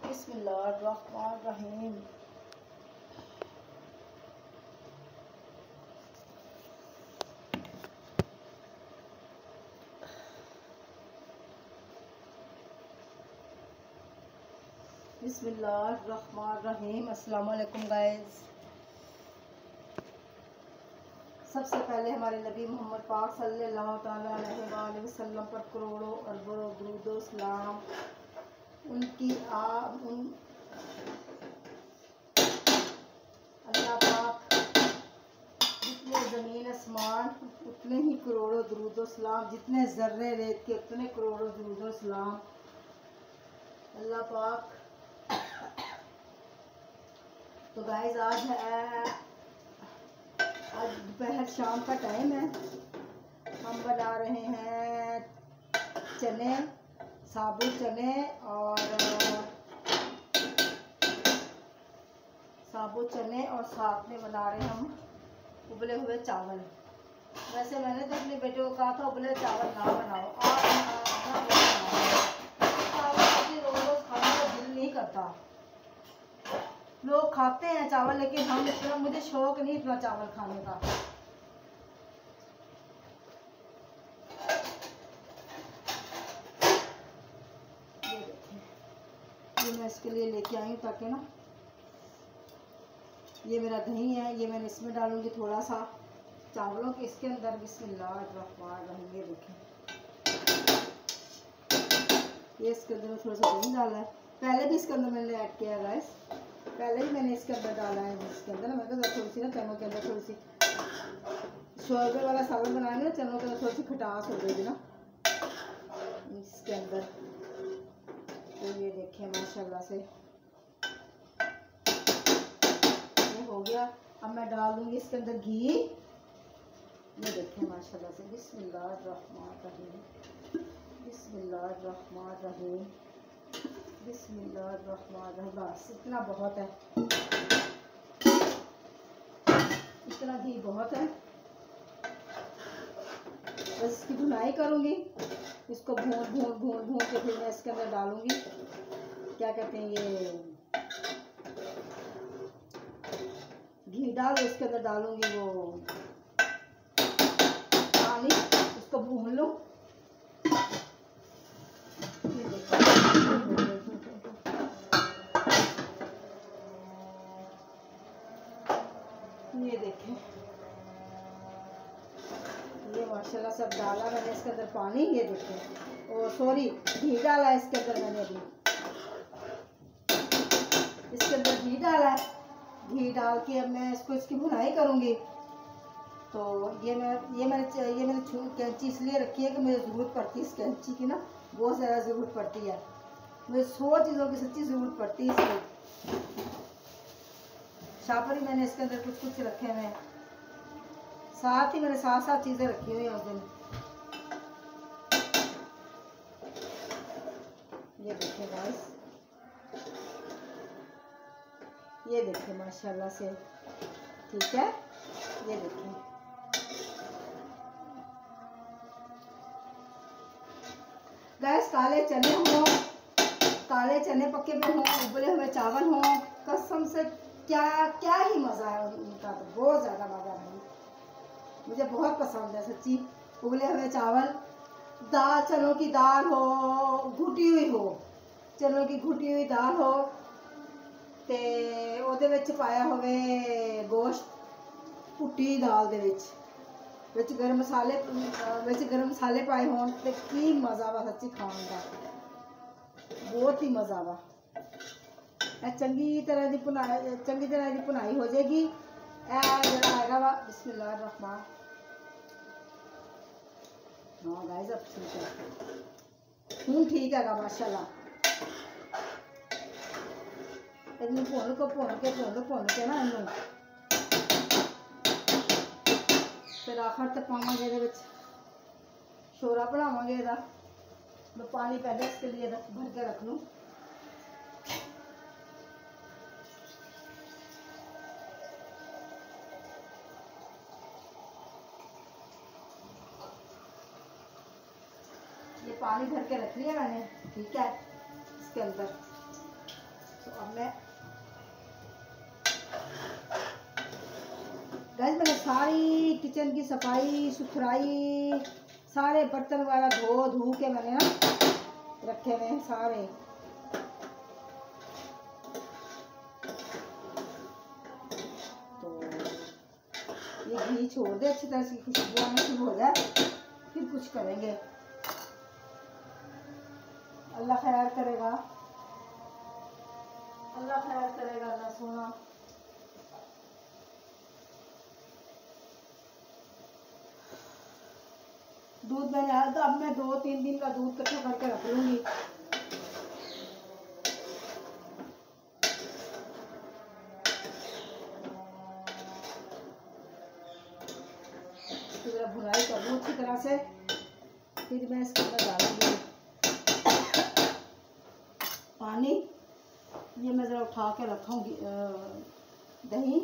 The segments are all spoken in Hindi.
बिस्मिल्लाहिर्रहमानिर्रहीम। बिस्मिल्लाहिर्रहमानिर्रहीम। अस्सलाम वालेकुम गाइस। सबसे पहले हमारे नबी मोहम्मद पाक सल्लल्लाहु तआला अलैहि वसल्लम पर करोड़ों अरबों दुरूद व सलाम। अल्लाह पाक जितने ज़मीन आसमान उतने ही करोड़ों दुरूद व सलाम, जितने ज़र्रे रेत के उतने करोड़ों दुरूद व सलाम अल्लाह पाक। तो गाइस आज दोपहर शाम का टाइम है। हम बना रहे हैं चने, साबुत चने और साथ में बना रहे हैं हम उबले हुए चावल। वैसे मैंने तो अपने बेटे को कहा था उबले चावल ना बनाओ, चावल रोज रोज खाने का दिल नहीं करता। लोग खाते हैं चावल, लेकिन हम इतना, मुझे शौक नहीं इतना चावल खाने का। ये मैं इसके लिए लेके आई हूँ ताकि ना, ये मेरा दही है, ये मैंने इसमें डालूंगी थोड़ा सा चावलों के इसके अंदर। बिस्मिल्लाहिर्रहमानिर्रहीम। ये देखें, ये इसके अंदर थोड़ा सा दही डाला है। पहले भी इसके अंदर मैंने ऐड किया है गाइस, पहले ही मैंने इसके अंदर डाला है। इसके अंदर मैं तो थोड़ी सी ना चनों के अंदर थोड़ी सी शोरबे वाला सालन बनाएंगे ना, चनों के अंदर थोड़ी सी खटास हो जाएगी ना इसके अंदर। तो ये देखें माशाल्लाह से ये हो गया। अब मैं डाल दूंगी इसके अंदर घी। ये देखें माशाल्लाह से। बिस्मिल्लाहिर्रहमानिर्रहीम, बिस्मिल्लाहिर्रहमानिर्रहीम, बिस्मिल्लाहिर्रहमानिर्रहीम। बस इतना बहुत है, इतना घी बहुत है। बस इसकी भुनाई करूँगी, इसको भून के फिर मैं इसके अंदर डालूंगी, क्या कहते हैं, ये घी डाल इसके अंदर डालूंगी वो पानी, इसको भून लूँ। ये देखें, ये माशाल्लाह सब डाला मैंने इसके अंदर पानी। ये देखें, और सॉरी घी डाला है इसके अंदर मैंने अभी, इसके अंदर घी डाला है। घी डाल के अब मैं इसकी भुनाई करूँगी। तो ये मैंने कैंची इसलिए रखी है कि मुझे ज़रूरत पड़ती है इस कैंची की ना, बहुत ज़्यादा ज़रूरत पड़ती है मुझे। 100 चीज़ों की सच्ची ज़रूरत पड़ती है इसलिए। शापर ही मैंने इसके अंदर कुछ रखे हुए हैं, साथ ही मैंने 7 चीज़ें रखी हुई हैं उस दिन। ये देखिए गाइस, ये देखिए माशाल्लाह से, ठीक है। ये देखिए गाइस, काले चने पके हुए हों, उबले हुए चावल हों, कसम से क्या ही मज़ा है उनका। तो बहुत ज़्यादा मज़ा है, मुझे बहुत पसंद है सच्ची। उबले हुए चावल, दाल, चनों की दाल हो, घुटी हुई हो, चनों की घुटी हुई दाल हो, ते ओदे विच पाया होवे गोश्त, कुट्टी दाल दे विच गरम मसाले पाए हों, ते की मज़ा वा सच्ची खाने का, बहुत ही मज़ा वा। चंगी तरह की भुनाई हो जाएगी। जरा आएगा वा। बिस्मिल्लाहिर्रहमान। हाँ गाइस, अब ठीक है, ठीक है माशाल्लाह। इन्हें भुन के ना इन्हें फिर आखिर तक पावांगे ਇਹਦੇ ਵਿੱਚ शोरा बनावांगे ਇਹਦਾ। मैं पानी पहले इसके लिए भर के रख लूँ। ये पानी भर के रख लिया मैंने, ठीक है। इसके अंदर अब मैं गाइस मैंने सारी किचन की सफाई सुथराई सारे बर्तन वगैरह धो धू के मैंने ना रखे हुए हैं सारे। तो ये घी छोड़ दे अच्छी तरह से, खुशबू आना शुरू हो जाए फिर कुछ करेंगे। अल्लाह खैर करेगा, अल्लाह खैर करेगा, अल्लाह सोना। दूध मैंने आया था, अब मैं 2-3 दिन का दूध इकट्ठा करके रख लूंगी। इसकी जरा भुनाई कर लूँ अच्छी तरह से, फिर मैं इसके अंदर डालूंगी पानी। ये मैं जरा उठा के रखूंगी दही।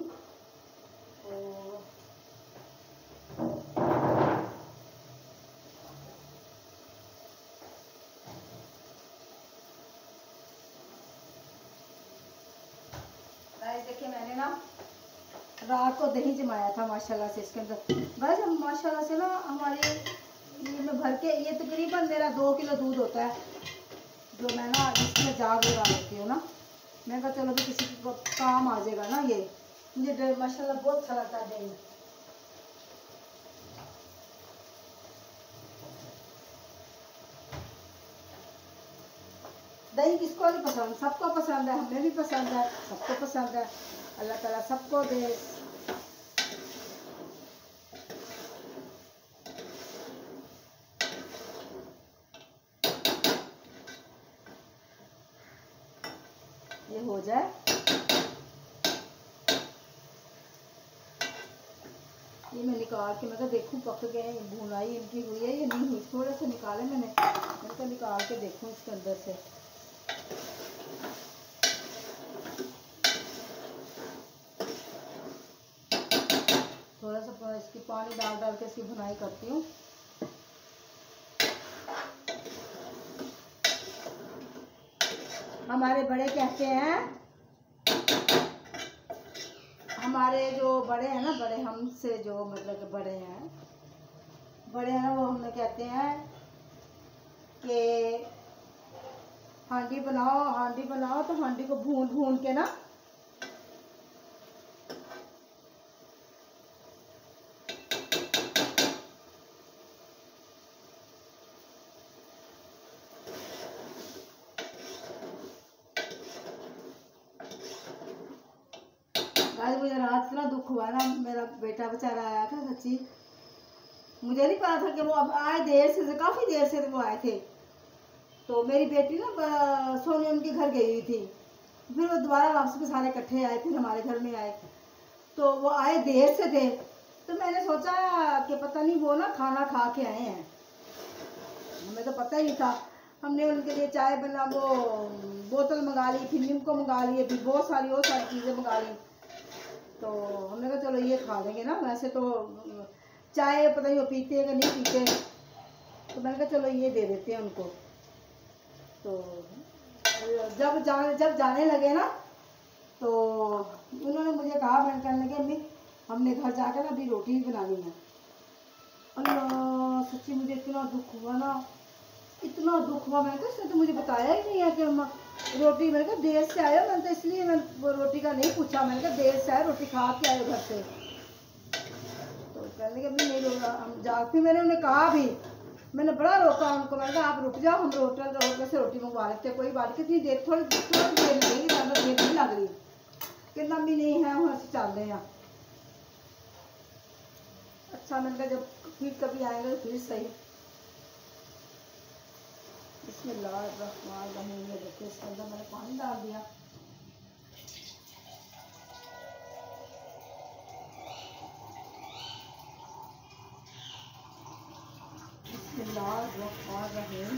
देखिए मैंने ना रात को दही जमाया था माशाल्लाह से इसके अंदर। बस हम माशाल्लाह से ना हमारे ये में भर के, ये तकरीबन मेरा 2 किलो दूध होता है जो मैं ना इसमें जाग लगा लेती हूँ ना। मैं कहा चलो भी किसी को काम आ जाएगा ना, ये मुझे माशाल्लाह बहुत अच्छा लगता है दही। दही किसको नहीं पसंद, सबको पसंद है, हमें भी पसंद है, सबको पसंद है। अल्लाह ताला सबको दे। ये हो जाए ये मैं निकाल के, मैं कहा देखूँ पक गए, भुनाई इनकी हुई है या नहीं हुई। थोड़े से निकाले मैंने कहा निकाल के देखूँ इसके अंदर से। थोड़ा सा इसकी पानी डाल डाल के इसकी भुनाई करती हूँ। हमारे बड़े कहते हैं, हमारे जो बड़े हैं ना, बड़े हमसे जो मतलब कि बड़े हैं ना, वो हमें कहते हैं कि हांडी बनाओ तो हांडी को भून भून के ना आज मुझे रात इतना दुख हुआ ना, मेरा बेटा बेचारा आया था सच्ची, मुझे नहीं पता था कि वो अब आए देर से, काफ़ी देर से वो आए थे। तो मेरी बेटी ना सोनी उनके घर गई हुई थी, फिर वो दोबारा वापस में सारे इकट्ठे आए, फिर हमारे घर में आए। तो वो आए देर से थे, तो मैंने सोचा कि पता नहीं वो ना खाना खा के आए हैं, हमें तो पता ही था। हमने उनके लिए चाय बना, वो बोतल मंगा ली, फिर नींबू मंगा लिए, फिर बहुत सारी चीज़ें मंगा ली। तो हमने कहा चलो ये खा लेंगे ना, वैसे तो चाय पता नहीं वो पीते हैं कि नहीं पीते, तो मैंने कहा चलो ये दे देते हैं उनको। तो जब जाने लगे ना, तो उन्होंने मुझे कहा, मैंने कहने लगे अम्मी हमने घर जाकर ना अभी रोटी भी बनानी है। अल्लाह सच्ची मुझे इतना दुख हुआ ना, इतना दुख हुआ। मैंने कहा इसने तो मुझे बताया ही नहीं है कि रोटी, मैंने कहा देर से आया, मैंने तो इसलिए मैं वो रोटी का नहीं पूछा, मैंने कहा देर से आया, रोटी खा के आए घर से। तो कहने लगे अभी नहीं रोका हम जा, फिर मैंने उन्हें कहा भी, मैंने बड़ा रोका उनको, मैंने कहा आप रुक जाओ, हम होटल से रोटी मंगवा लेते, कोई बात कितनी देर, थोड़ी देर लगेगी, ज़्यादा देर नहीं लग रही, कितना भी नहीं है, वहाँ से चल रहे हैं। अच्छा मैंने कहा जब फिर कभी आएंगे फिर सही। बिस्मिल्लाहिर्रहमानिर्रहीम। ये देखिए इसके अंदर मैंने पानी डाल दिया। बिस्मिल्लाहिर्रहमानिर्रहीम।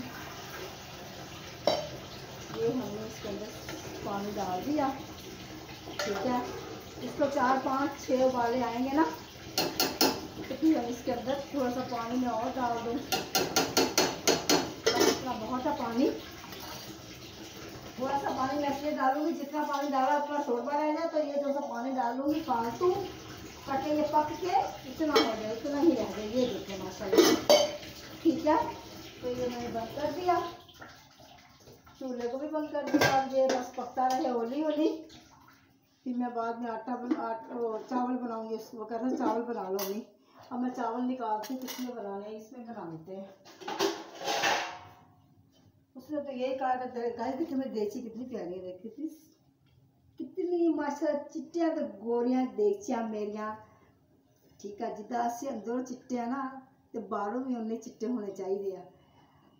ये हमने इसके अंदर पानी डाल दिया, ठीक है। इसको 4-5-6 उबाले आएंगे ना, तो फिर हम इसके अंदर थोड़ा सा पानी में और डाल दूँ, बहुत है पानी, थोड़ा सा पानी मैं इसलिए डालूंगी, जितना पानी डाला उतना शोरबा रह जाए, तो ये जो सा पानी डालूंगी फालतू, ताकि ये पक के इतना हो जाए, इतना ही रह जाए। ये देखिए माशाल्लाह, ठीक है। तो ये मैंने बंद कर दिया, चूल्हे को भी बंद कर दिया। अब ये बस पकता रहे हौली हौली, फिर मैं बाद में चावल बनाऊंगी। वो कह रहे चावल बना लो अभी। अब मैं चावल निकालती, किसमें बनाने हैं, इसमें बना लेते हैं। उसने तो यही कहा था गाइस, देखिए मेरी देची कितनी प्यारी है, कितनी कितनी माशाल्लाह चिट्टियाँ तो गोरियाँ देचियाँ मेरियाँ, ठीक है। जिदा से अंदर चिट्टे हैं ना, तो बाहरों भी उन्हें चिट्टे होने चाहिए।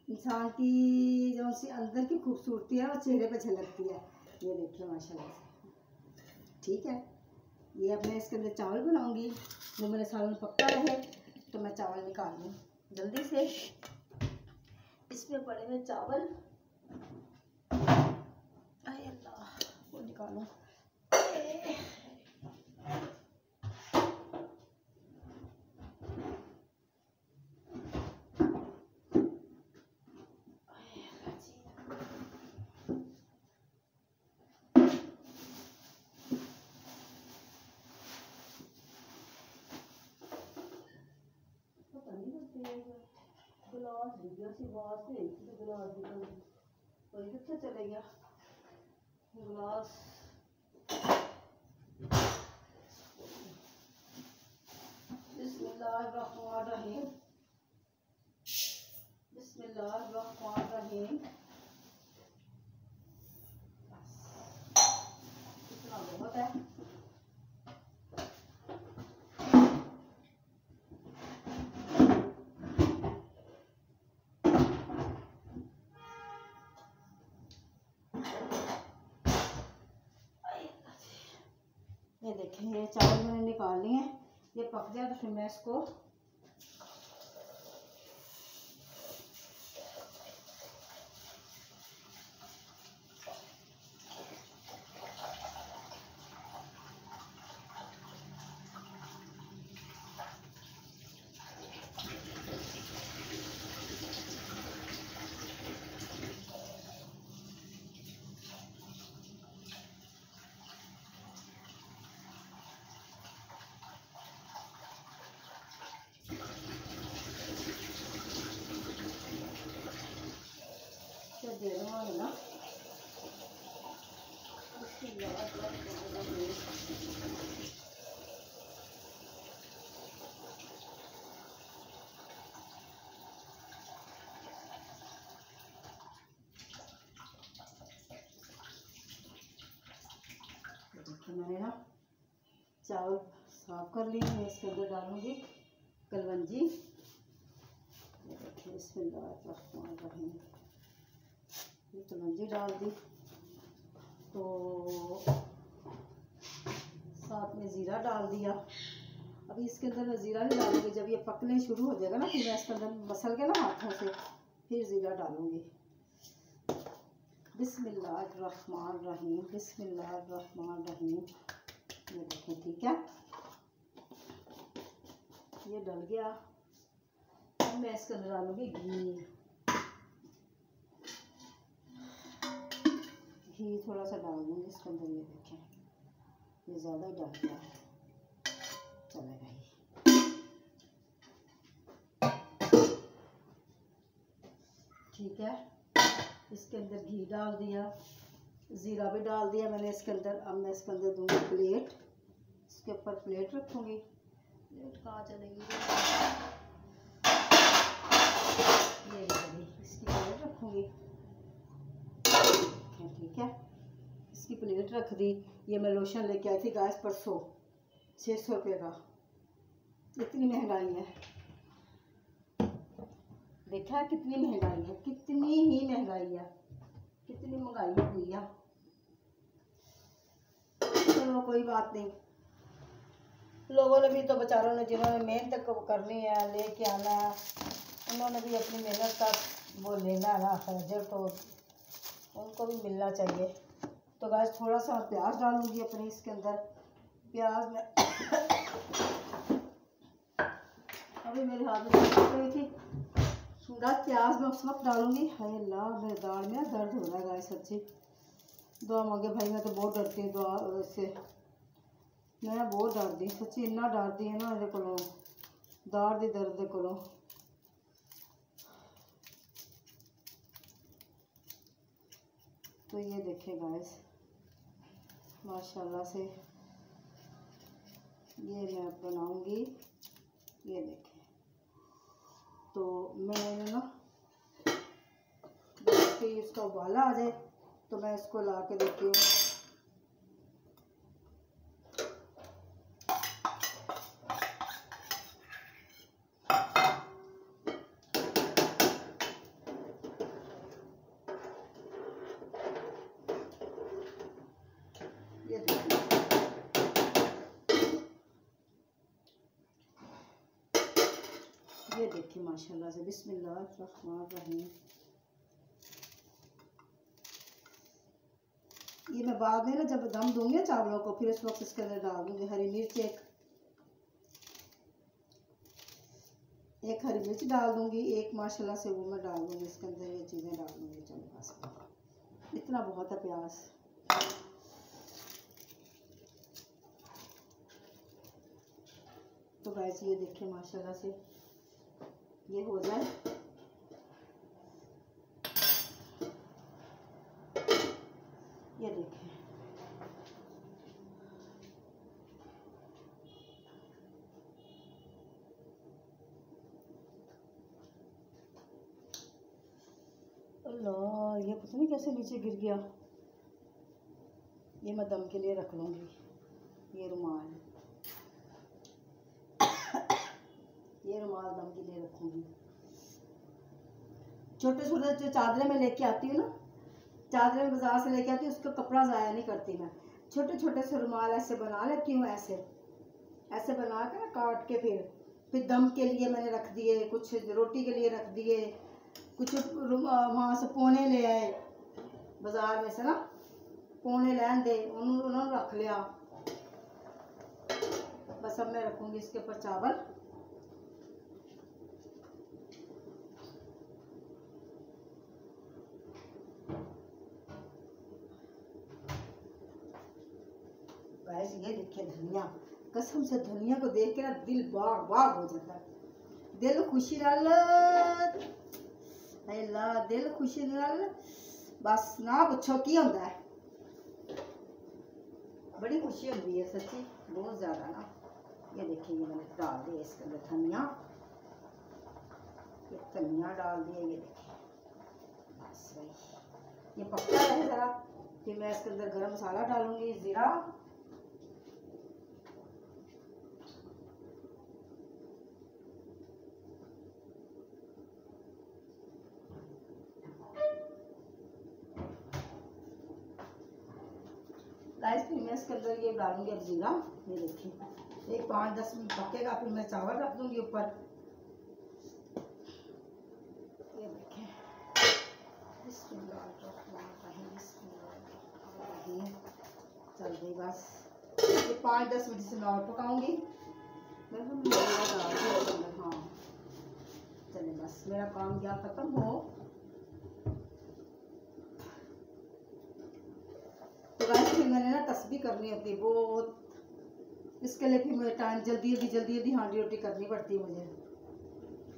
इंसान की जो सी अंदर की खूबसूरती है वो चेहरे पे झलकती है। ये देखिए माशाल्लाह से, ठीक है। ये अब मैं इसके अंदर चावल बनाऊंगी, जो मेरे सालन पकता रहे। तो मैं चावल निकाल लूँ जल्दी से। इसमें पड़े हुए चावल, अरे अल्लाह, वो निकालो। गिलास गिर सी बात से गिलास कोई कितना चले गया गिलास। बिस्मिल्लाहिर्रहमानिर्रहीम, बिस्मिल्लाहिर्रहमानिर्रहीम। इतना बहुत है। ये देखें, ये चावल मैंने निकाल लिए हैं। ये पक जाए तो फिर मैं इसको दे दूँगा ना। मैंने ना चावल साफ कर लिए, मैं इसके अंदर डालूंगी कलवंजी। ये देखिए, बिस्मिल्लाहिर्रहमानिर्रहीम। ये कलवंजी डाल दी, तो साथ में ज़ीरा डाल दिया। अभी इसके अंदर मैं ज़ीरा नहीं डालूंगी, जब ये पकने शुरू हो जाएगा ना, फिर मैं इसके अंदर मसल के ना हाथों से फिर ज़ीरा डालूंगी। बिस्मिल्लाहिर्रहमानिर्रहीम, बिस्मिल्लाहिर्रहमानिर्रहीम। ये देखें, ठीक है, ये डल गया। अब मैं इसके अंदर डालूंगी घी थोड़ा सा डाल दूंगी इसके अंदर। ये देखें, ये ज़्यादा ही डाल गया, चलेगा ही। ठीक है, इसके अंदर घी डाल दिया, ज़ीरा भी डाल दिया मैंने इसके अंदर। अब मैं इसके अंदर दूंगी प्लेट, इसके ऊपर प्लेट रखूंगी। प्लेट कहाँ चलेगी, ये चली, इसकी प्लेट रखूंगी। ठीक है, इसकी प्लेट रख दी। ये मैं लोशन लेके आई थी गाइस परसों, 600 रुपये का। इतनी महंगाई है, देखा है कितनी महंगाई है, कितनी ही महंगाई है, कितनी महंगाई हुई है। चलो कोई बात नहीं, लोगों ने भी तो, बेचारों ने जिन्होंने मेहनत करनी है, लेके आना है, उन्होंने भी अपनी मेहनत का वो लेना है ना अजर, तो उनको भी मिलना चाहिए। तो गाइस थोड़ा सा प्याज डालूंगी अपने इसके अंदर। प्याज में अभी मेरे हाथ में गई थी गाइस, प्याज में उस वक्त डालूंगी। हाय अल्लाह, मेरे दाढ़ में दर्द हो रहा है गाइस सच्ची। दुआ मांगे भाई, मैं तो बहुत डरती हूँ दुआ से, मैं बहुत डरती सच्ची, इन्ना डरती है ना ये को दार दी दर्द को। तो ये देखें गाइस माशाल्लाह से ये मैं बनाऊंगी, ये देखें। तो मैंने ना कि इसका उबाला आ जाए तो मैं इसको ला के देती हूँ। ये देखिए, ये देखिए माशाल्लाह से। बिस्मिल्लाहिर्रहमानिर्रहीम। ये मैं बाद में ना जब दम दूंगी चावलों को, फिर उस वक्त इसके अंदर डाल दूंगी हरी मिर्च, एक हरी मिर्च डाल दूंगी, एक माशाल्लाह से वो मैं डाल दूंगी इसके अंदर, ये चीज़ें डाल दूंगी। चलो बस इतना बहुत है प्याज। तो गाइस ये देखिए माशाल्लाह से ये हो जाए, ये देखें अल्लाह, ये पता नहीं कैसे नीचे गिर गया। ये मैं दम के लिए रख लूँगी, ये रुमाल, ये रुमाल दम के लिए रखूँगी। छोटे छोटे जो चादरें मैं लेके आती हूँ ना, चादरें बाजार से लेके आती हूँ, उसका कपड़ा ज़ाया नहीं करती मैं। छोटे छोटे से रुमाल ऐसे बना लेती हूँ, ऐसे ऐसे बना के ना काट के, फिर दम के लिए मैंने रख दिए, कुछ रोटी के लिए रख दिए, कुछ वहाँ से पोने ले आए बाजार में से ना, पोने लैन दे उन्होंने रख लिया। बस अब मैं रखूँगी इसके ऊपर चावल। गाइस ये देखिए धनिया, कसम से धनिया को देख के ना दिल बाग बाग हो जाता है, दिल खुशी नाल, अल्लाह दिल खुशी नाल बस ना पूछो की होता है, बड़ी खुशी होती है सच्ची, बहुत ज़्यादा ना। ये देखिए ये मैंने डाल दिया इसके अंदर धनिया, ये धनिया डाल दिया, ये देखिए बस वही ये पकता है ज़रा। फिर मैं इसके अंदर गरम मसाला डालूंगी, ज़ीरा, गाइस। फिर मैं इसके अंदर ये डालूंगी अब जीरा, ये देखिए एक 5-10 मिनट पकेगा, फिर मैं चावल रख दूंगी ऊपर। ये देखिए चल गई बस, ये 5-10 मिनट से मैं और पकाऊंगी। हाँ चले बस मेरा काम क्या खत्म हो। तो गाइस फिर मैंने ना तस्बीह करनी होती है बहुत, इसके लिए फिर मुझे टाइम जल्दी हांडी रोटी करनी पड़ती है मुझे।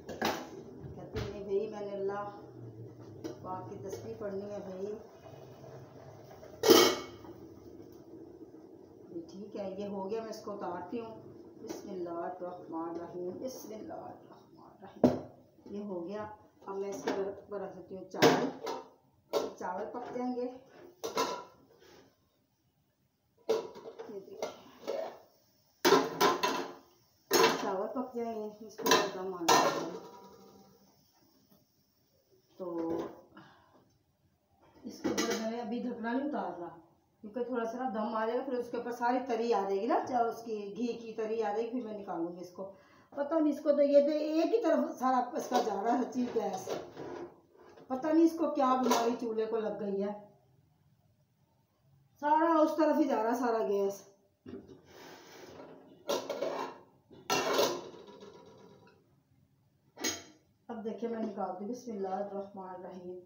कहती नहीं भाई मैंने अल्लाह पाक की तस्बीह पढ़नी है भाई। ठीक है ये हो गया, मैं इसको उतारती हूँ। बिस्मिल्लाहिर्रहमानिर्रहीम, बिस्मिल्लाहिर्रहमानिर्रहीम। ये हो गया, अब मैं इसके ऊपर रख सकती हूँ चावल, चावल पक जाएंगे। चावल पक जाएंगे, इसको दम आना चाहिए। तो इसके ऊपर मैंने अभी ढकना नहीं उतार रहा, क्योंकि थोड़ा सा ना दम आ जाएगा, फिर उसके ऊपर सारी तरी आ जाएगी ना, चाहे उसकी घी की तरी आ जाएगी, फिर मैं निकालूंगी इसको। पता नहीं इसको तो ये तो एक ही तरफ सारा इसका जा रहा है सच्ची गैस, पता नहीं इसको क्या बीमारी चूल्हे को लग गई है, सारा उस तरफ ही जा रहा है सारा गैस। अब देखिए मैं निकाल दी, बिस्मिल्लाहिर्रहमानिर्रहीम।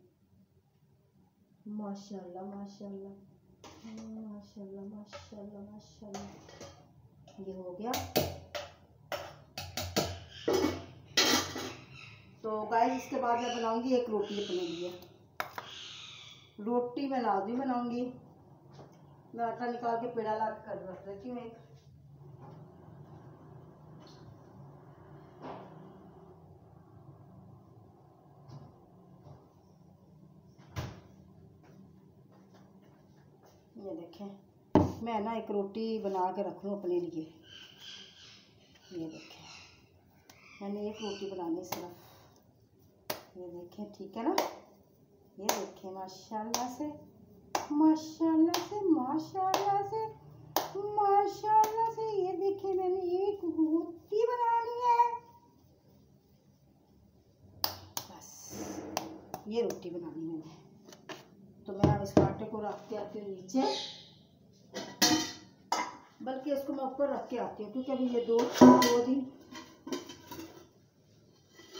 माशाल्लाह माशाल्लाह माशाल्लाह माशाल्लाह माशाल्लाह। ये हो गया। तो गाइस इसके बाद मैं बनाऊंगी एक रोटी अपने लिए। रोटी मैं लाजमी बनाऊंगी। मैं आटा निकाल के पेड़ा ला कर रख देती हूँ एक। ये देखें, मैं ना एक रोटी बना के रख लूँ अपने लिए। ये देखें, मैंने एक रोटी बनानी सिर्फ। ये देखें, ठीक है ना। ये देखें, माशाल्लाह से माशाल्लाह से माशाल्लाह से माशाल्लाह से। ये देखें, मैंने एक रोटी बनानी है। बस ये रोटी बनानी मैंने। तो मैं अब इस आटे को रख के आती हूँ नीचे, बल्कि इसको मैं ऊपर रख के आती हूँ, क्योंकि अभी ये दो दिन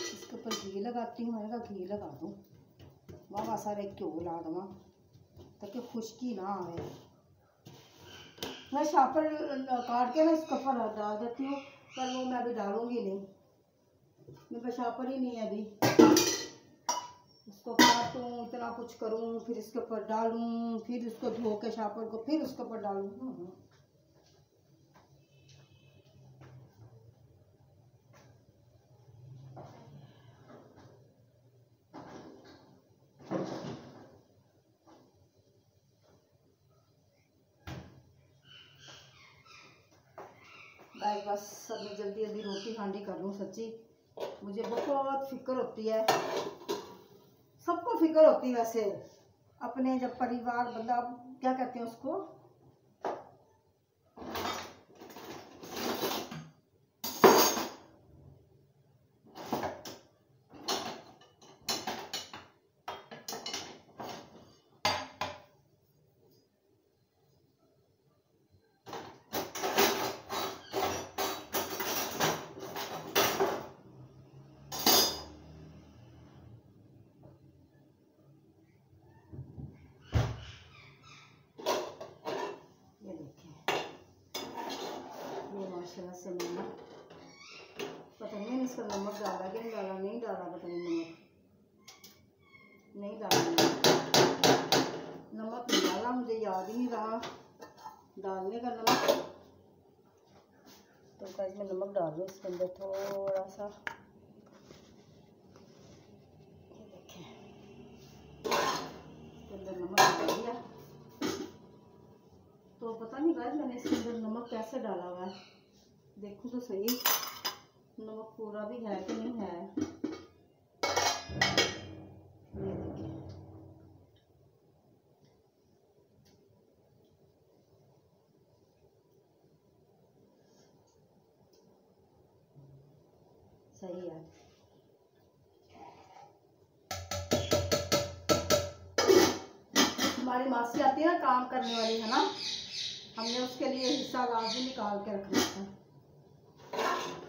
इसके ऊपर घी लगाती हूँ। मैंने कहा घी लगा दूँ, वहाँ सारे घ्यो ला दूँ ताकि खुश्की ना आए। मैं शापर काट के ना इसके ऊपर डाल देती हूँ, पर वो मैं अभी डालूंगी नहीं। मेरे पास शापर ही नहीं है अभी। इसको काटूँ, इतना कुछ करूँ, फिर इसके ऊपर डालूँ, फिर इसको धो के शापर को फिर उसके ऊपर डालूँ। बस अब मैं जल्दी जल्दी रोटी हांडी कर लूँ। सच्ची मुझे बहुत फिक्र होती है, सबको फिक्र होती है वैसे, अपने जब परिवार बंदा क्या कहते हैं उसको, माशाल्लाह से नमक, पता नहीं मैंने इसका नमक डाला कि नहीं डाला, नहीं डाला, पता नहीं नमक नहीं डाला, नमक नहीं डाला, मुझे याद ही नहीं रहा डालने का नमक। तो गाइस मैं नमक डाल दूँ इसके अंदर थोड़ा सा। ये देखें, इसके अंदर नमक डाल दिया। तो पता नहीं गाइस मैंने इसके अंदर नमक कैसे डाला हुआ है, देखूं तो सही नमक पूरा भी है कि नहीं है। ये देखिए, सही है। हमारी मासी आती है ना काम करने वाली, है ना, हमने उसके लिए हिस्सा लाजमी निकाल के रखना था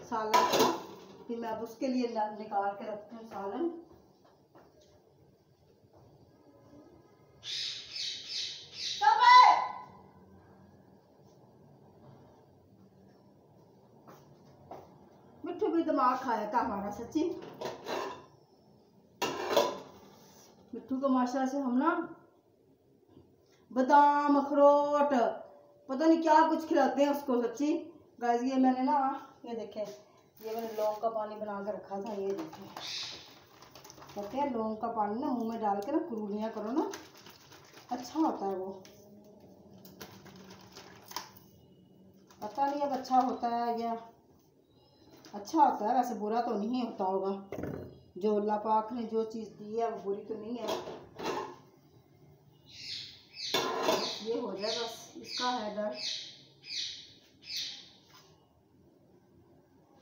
सालन का। फिर मैं अब उसके लिए निकाल के रखती हूँ सालन। मिट्टू भी दिमाग खाया था हमारा सच्ची। मिट्टू को माशाल्लाह से हम ना बादाम अखरोट पता नहीं क्या कुछ खिलाते हैं उसको सच्ची। गाइस ये मैंने ना, ये देखें, ये मैंने लौंग का पानी बना के रखा था। ये देखें, कहते हैं लौंग का पानी ना मुंह में डाल के ना कुरूलियाँ करो ना, अच्छा होता है वो। पता नहीं अब अच्छा होता है या अच्छा होता है, वैसे बुरा तो नहीं होता होगा। जो अल्लाह पाक ने जो चीज़ दी है वो बुरी तो नहीं है। ये हो जाए बस, इसका है डर।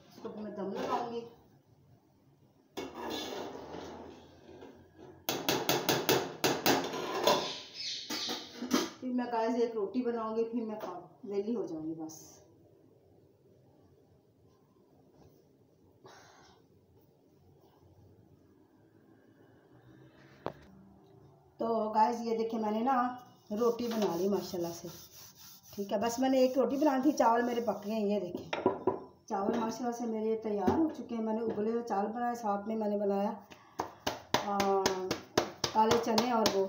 इसको मैं दम लगाऊंगी। फिर मैं गाइस एक रोटी बनाऊंगी, फिर मैं वेली हो जाऊंगी बस। तो गाइस ये देखिए मैंने ना रोटी बना ली माशाल्लाह से। ठीक है, बस मैंने एक रोटी बनानी थी। चावल मेरे पक गए हैं, ये देखें चावल माशाल्लाह से मेरे तैयार हो चुके हैं। मैंने उबले हुए चावल बनाए, साथ में मैंने बनाया काले चने और वो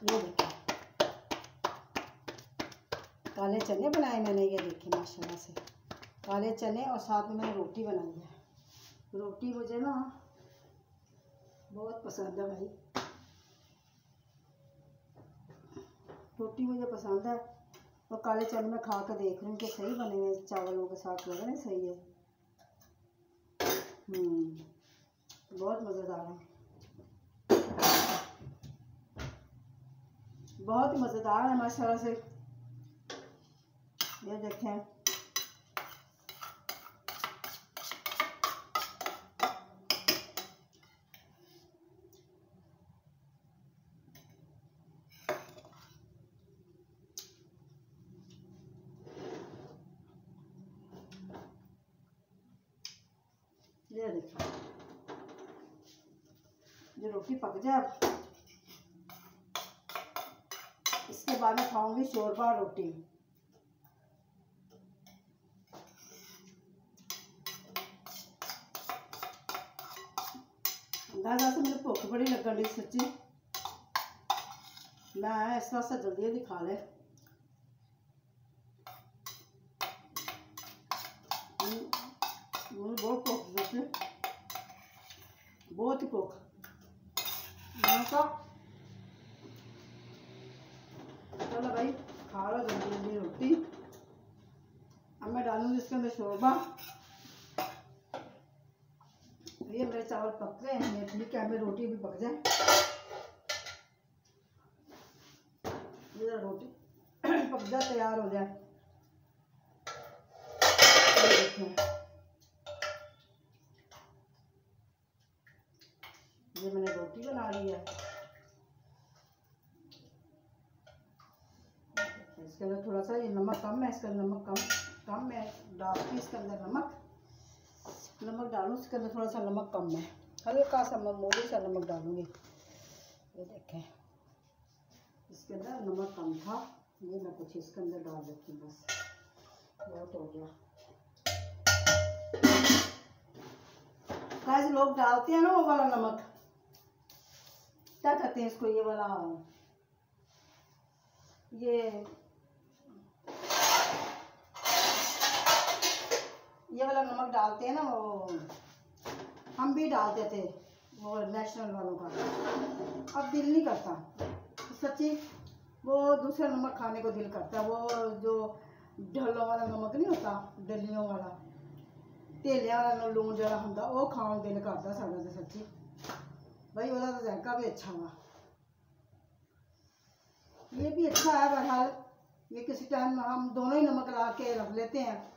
ये देखें काले चने बनाए मैंने, ये देखें माशाल्लाह से काले चने, और साथ में मैंने रोटी बनाई है। रोटी मुझे ना बहुत पसंद है भाई, रोटी मुझे पसंद है। और काले चने में खा कर देख रही हूँ कि सही बने हुए चावलों के साथ, लग रहे सही है। बहुत मज़ेदार है, बहुत ही मज़ेदार है माशाल्लाह से। ये देखें ये देखिए, जो रोटी पक जाए इसके बाद में खाऊंगी शोरबा रोटी। अंदाजा से मुझे भुख बड़ी लगन डी सच्ची, मैं इस वास्ते जल्दी जल्दी खा ले। बहुत भुख सच्ची, बहुत ही भुख। चलो भाई खा लो जल्दी जल्दी रोटी। अब मैं डालूंगी इसके अंदर शोरबा। ये मेरे चावल पक गए हैं, ठीक है, मेरी रोटी भी पक जाए। ये रोटी पक जाए, तैयार हो जाए। ये मैंने रोटी बना ली है। इसके अंदर थोड़ा सा ये नमक कम है, इसका नमक कम है, डालती इसके अंदर नमक डालूँ, इसके अंदर थोड़ा सा नमक कम है, हल्का सा मामूली सा नमक डालूंगी। ये देखें इसके अंदर नमक कम था, ये मैं कुछ इसके अंदर डाल देती हूँ, बस बहुत हो गया। कैसे लोग डालते हैं ना वो वाला नमक, क्या कहते हैं इसको, ये वाला ये वाला नमक डालते हैं ना, वो हम भी डालते थे वो नेशनल वालों का। अब दिल नहीं करता सच्ची, वो दूसरा नमक खाने को दिल करता है। वो जो ढलों वाला नमक नहीं होता, डलियों वाला तेलिया वाला लून जरा होंगे, वो खाने दिल करता साढ़ा तो सच्ची भाई। वह तो जायका भी अच्छा हुआ, ये भी अच्छा है। बहरहाल ये किसी टाइम हम दोनों ही नमक ला के रख लेते हैं,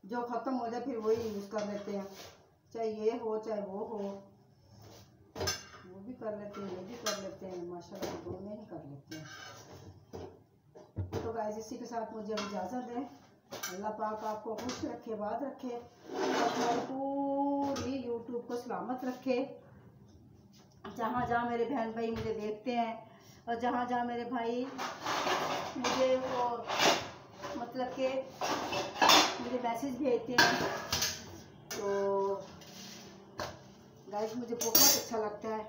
जो ख़त्म हो जाए फिर वही यूज़ कर लेते हैं, चाहे ये हो चाहे वो हो, वो भी कर लेते हैं ये भी कर लेते हैं, माशाल्लाह दोनों ही कर लेते हैं। तो गाइस इसी के साथ मुझे अब इजाज़त दें। अल्लाह पाक आपको खुश रखे, बात रखे, और पूरी यूट्यूब को सलामत रखे। जहाँ जहाँ मेरे बहन भाई मुझे देखते हैं और जहाँ जहाँ मेरे भाई मुझे वो मतलब कि मुझे मैसेज भेजते हैं, तो गाइस मुझे बहुत अच्छा लगता है।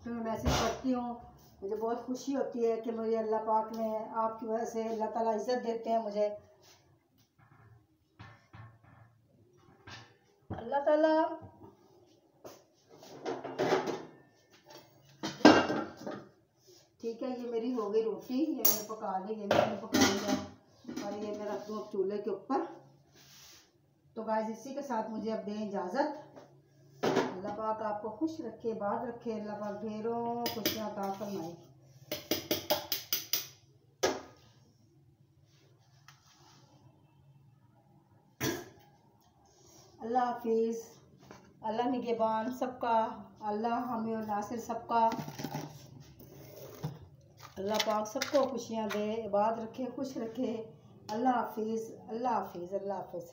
तो मैं मैसेज पढ़ती हूँ, मुझे बहुत खुशी होती है कि मुझे अल्लाह पाक ने आपकी वजह से अल्लाह ताला इज़्ज़त देते हैं मुझे। अल्लाह ताला ठीक है। ये मेरी हो गई रोटी, ये मैंने पका ली, ये मैंने पका लिया, और ये मैं रख दूँ अब चूल्हे के ऊपर। तो गाइस इसी के साथ मुझे अब दें इजाज़त। अल्लाह पाक आपको खुश रखे, बात रखे, अल्लाह पाक ढेरों खुशियाँ अता फरमाए। अल्लाह हाफिज़, अल्लाह निगहबान सबका, अल्लाह हामी और नासिर सबका। अल्लाह पाक सबको खुशियाँ दे, बात रखे, खुश रखे। अल्लाह हाफिज़, अल्लाह हाफिज़, अल्लाह हाफिज़।